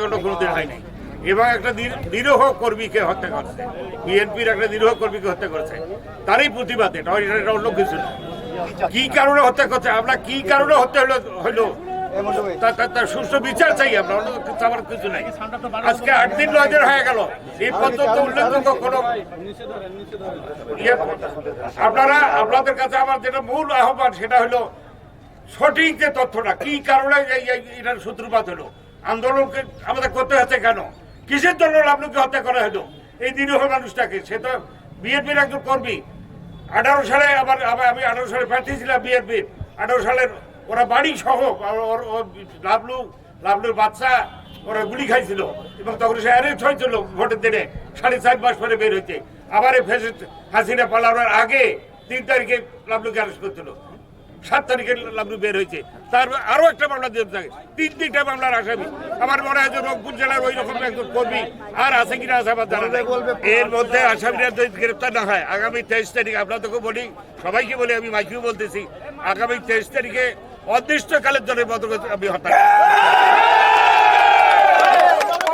হত্যাকাণ্ড কোনোদিন হয়নি এবং একটা নিরীহ কর্মীকে হত্যা করছে, বিএনপির একটা নিরীহ কর্মীকে হত্যা করেছে, তারই প্রতিবাদে এটা অন্য কিছু না। কি কারণে হত্যা করছে, আমরা কি কারণে হত্যা হইলো তার সুষ্ঠু বিচার চাই আমরা, অন্য কিছু আমার কিছু নাই। আজকে 8 দিন 9 দিন হয়ে গেল, এই পর্যন্ত উল্লেখযোগ্য কোনো আপনাদের কাছে আমার যেটা মূল আহ্বান সেটা হলো সঠিক যে তথ্যটা, কি কারণে এটার সূত্রপাত হলো, আন্দোলনকে আমাদের করতে হচ্ছে কেন, কিসের জন্য লাবলুকে হত্যা করা হলো, এই নিরীহ মানুষটাকে। সে তো বিএনপির একজন কর্মী, 18 সালে আমি 18 সালে প্রার্থী ছিলাম বিএনপির, 18 সালের ওরা বাড়ি সহ লাবলুর বাচ্চা ওরা গুলি খাইছিল এবং তখন সে অ্যারেস্ট হয়েছিল ভোটের দিনে, 4.5 মাস পরে বের হয়েছে। আবার হাসিনা পালানোর আগে 3 তারিখে লাবলুকে অ্যারেস্ট করছিল, 7 তারিখে লাবলু বের হয়েছে। তার আরো একটা মামলা দিয়ে থাকে, 3টা মামলার আসামি। আমার মনে হয় যে রংপুর জেলার ওই রকম একজন কর্মী আর আছে কিনা আছে আমার জানা নাই। এর মধ্যে আসামিরা যদি গ্রেপ্তার না হয় আগামী 23 তারিখ, আপনাদেরকে বলি, সবাইকে বলি, আমি মাইকেও বলতেছি, আগামী 23 তারিখে অনির্দিষ্টকালের জন্য আমি হত্যা